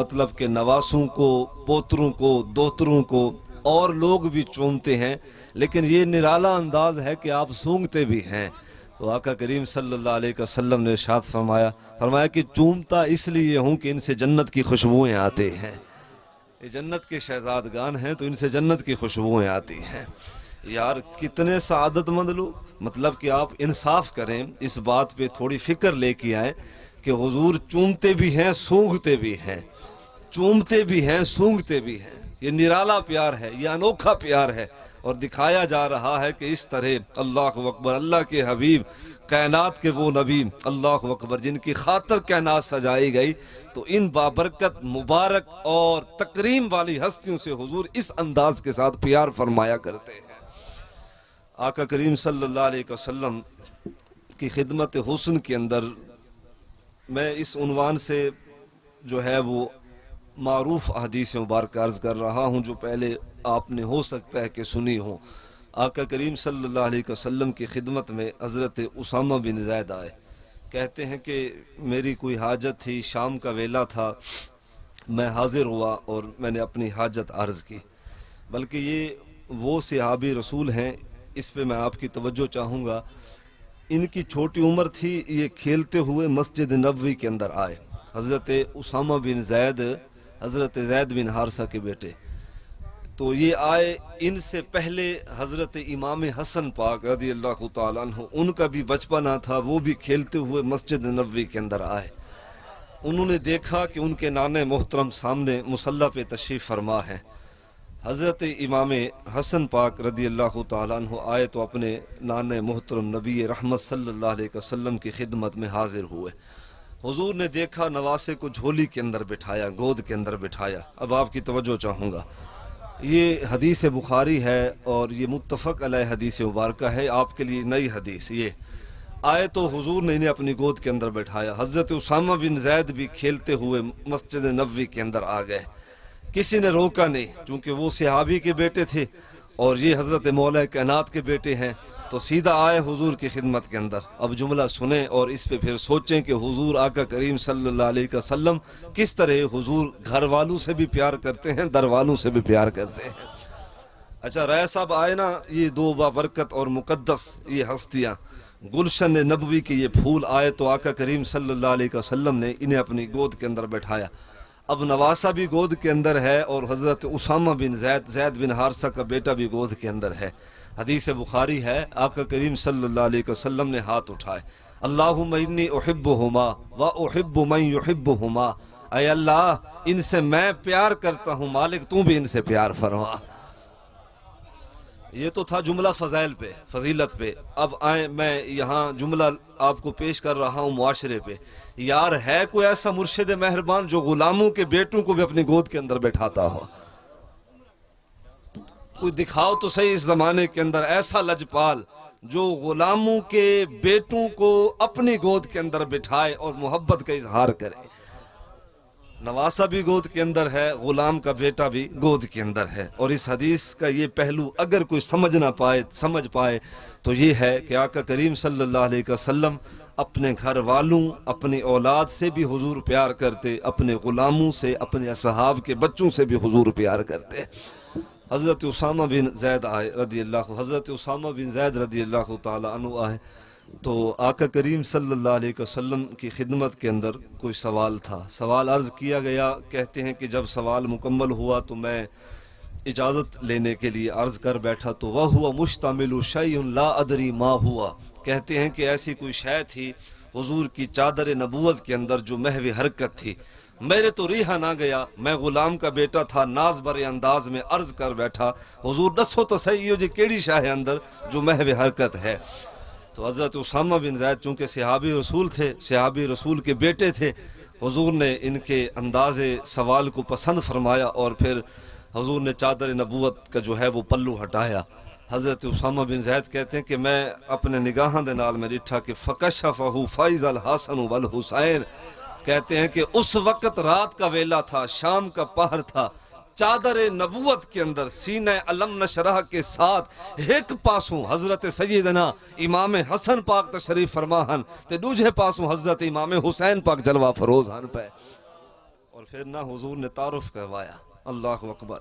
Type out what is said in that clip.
مطلب کہ نواسوں کو، پوتروں کو، دوتروں کو اور لوگ بھی چومتے ہیں، لیکن یہ نرالا انداز ہے کہ آپ سونگھتے بھی ہیں۔ تو آقا کریم صلی اللہ علیہ وسلم نے ارشاد فرمایا کہ چومتا اس لیے ہوں کہ ان سے جنت کی خوشبوئیں آتی ہیں، یہ جنت کے شہزادگان ہیں تو ان سے جنت کی خوشبوئیں آتی ہیں۔ یار کتنے سعادت مند لوگ، مطلب کہ آپ انصاف کریں، اس بات پہ تھوڑی فکر لے کے آئیں کہ حضور چومتے بھی ہیں، سونگھتے بھی ہیں، چومتے بھی ہیں، سونگھتے بھی ہیں۔ یہ نرالا پیار ہے، یہ انوکھا پیار ہے، اور دکھایا جا رہا ہے کہ اس طرح اللہ اکبر، اللہ کے حبیب، کائنات کے وہ نبی، اللہ اکبر، جن کی خاطر کائنات سجائی گئی، تو ان بابرکت، مبارک اور تکریم والی ہستیوں سے حضور اس انداز کے ساتھ پیار فرمایا کرتے ہیں۔ آقا کریم صلی اللہ علیہ وسلم کی خدمت حسن کے اندر میں اس عنوان سے جو ہے وہ معروف احادیث مبارکہ عرض کر رہا ہوں، جو پہلے آپ نے ہو سکتا ہے کہ سنی ہو۔ آقا کریم صلی اللہ علیہ وسلم کی خدمت میں حضرت اسامہ بن زید آئے، کہتے ہیں کہ میری کوئی حاجت تھی، شام کا ویلا تھا، میں حاضر ہوا اور میں نے اپنی حاجت عرض کی۔ بلکہ یہ وہ صحابی رسول ہیں، اس پہ میں آپ کی توجہ چاہوں گا، ان کی چھوٹی عمر تھی، یہ کھیلتے ہوئے مسجد نبوی کے اندر آئے۔ حضرت اسامہ بن زید حضرت زید بن حارثہ کے بیٹے، تو یہ آئے، ان سے پہلے حضرت امام حسن پاک رضی اللہ تعالیٰ عنہ، ان کا بھی بچپنا تھا، وہ بھی کھیلتے ہوئے مسجد نبوی کے اندر آئے۔ انہوں نے دیکھا کہ ان کے نانے محترم سامنے مصلی پہ تشریف فرما ہے۔ حضرت امام حسن پاک رضی اللہ تعالیٰ عنہ آئے تو اپنے نانے محترم نبی رحمت صلی اللہ علیہ وسلم کی خدمت میں حاضر ہوئے۔ حضور نے دیکھا، نواسے کو جھولی کے اندر بٹھایا، گود کے اندر بٹھایا۔ اب آپ کی توجہ چاہوں گا، یہ حدیث بخاری ہے اور یہ متفق علیہ حدیث مبارکہ ہے، آپ کے لیے نئی حدیث۔ یہ آئے تو حضور نے انہیں اپنی گود کے اندر بٹھایا۔ حضرت اسامہ بن زید بھی کھیلتے ہوئے مسجد نبوی کے اندر آ گئے، کسی نے روکا نہیں، چونکہ وہ صحابی کے بیٹے تھے اور یہ حضرت مولا کائنات کے بیٹے ہیں، تو سیدھا آئے حضور کی خدمت کے اندر۔ اب جملہ سنیں اور اس پہ پھر سوچیں کہ حضور آقا کریم صلی اللہ علیہ وسلم کس طرح حضور گھر والوں سے بھی پیار کرتے ہیں، در والوں سے بھی پیار کرتے ہیں۔ اچھا رائے صاحب آئے نا، یہ دو بابرکت اور مقدس یہ ہستیاں، گلشن نبوی کے یہ پھول آئے، تو آقا کریم صلی اللہ علیہ وسلم نے انہیں اپنی گود کے اندر بٹھایا۔ اب نواسہ بھی گود کے اندر ہے اور حضرت اسامہ بن زید بن حارثہ کا بیٹا بھی گود کے اندر ہے۔ حدیث بخاری ہے، آقا کریم صلی اللہ علیہ وسلم نے ہاتھ اٹھائے، اللہم انی احبہما و احب من یحبہما، اے اللہ ان سے میں پیار کرتا ہوں، مالک تو بھی ان سے پیار فرما۔ یہ تو تھا جملہ فضائل پہ، فضیلت پہ۔ اب آئیں، میں یہاں جملہ آپ کو پیش کر رہا ہوں معاشرے پہ۔ یار ہے کوئی ایسا مرشد مہربان جو غلاموں کے بیٹوں کو بھی اپنی گود کے اندر بٹھاتا ہو؟ کوئی دکھاؤ تو صحیح اس زمانے کے اندر ایسا لجپال جو غلاموں کے بیٹوں کو اپنی گود کے اندر بٹھائے اور محبت کا اظہار کرے۔ نواسہ بھی گود کے اندر ہے، غلام کا بیٹا بھی گود کے اندر ہے۔ اور اس حدیث کا یہ پہلو اگر کوئی سمجھ پائے تو یہ ہے کہ آقا کریم صلی اللہ علیہ وسلم اپنے گھر والوں، اپنی اولاد سے بھی حضور پیار کرتے، اپنے غلاموں سے، اپنے اصحاب کے بچوں سے بھی حضور پیار کرتے۔ حضرت اسامہ بن زید آئے حضرت اسامہ بن زید رضی اللہ تعالیٰ عنہ آئے تو آقا کریم صلی اللہ علیہ وسلم کی خدمت کے اندر کوئی سوال تھا، سوال عرض کیا گیا۔ کہتے ہیں کہ جب سوال مکمل ہوا تو میں اجازت لینے کے لیے عرض کر بیٹھا تو وَهُوَ مُشْتَمِلُ شَيْءٌ لَا أَدْرِي مَا هُوَ، کہتے ہیں کہ ایسی کوئی شے تھی حضور کی چادر نبوت کے اندر جو محو حرکت تھی، میرے تو ریحا نہ گیا، میں غلام کا بیٹا تھا، ناز بر انداز میں عرض کر بیٹھا، حضور دسو تو صحیح جی کیڑی شاہ ہے اندر جو محو حرکت ہے۔ تو حضرت اسامہ بن زید چونکہ صحابی رسول تھے، صحابی رسول کے بیٹے تھے، حضور نے ان کے انداز سوال کو پسند فرمایا اور پھر حضور نے چادر نبوت کا جو ہے وہ پلو ہٹایا۔ حضرت اسامہ بن زید کہتے ہیں کہ میں اپنے نگاہاں دے نال میں ڈٹھا کہ فکشفہ فائز الحسن والحسین، کہتے ہیں کہ اس وقت رات کا ویلا تھا، شام کا پہر تھا، چادر نبوت کے اندر سینہ علم نشرح کے ساتھ ایک پاسوں حضرت سیدنا امام حسن پاک تشریف فرما ہن تے دوجھے پاسوں حضرت امام حسین پاک جلوہ فروز ہن پہ، اور پھر نہ حضور نے تعارف کروایا. اللہ اکبر.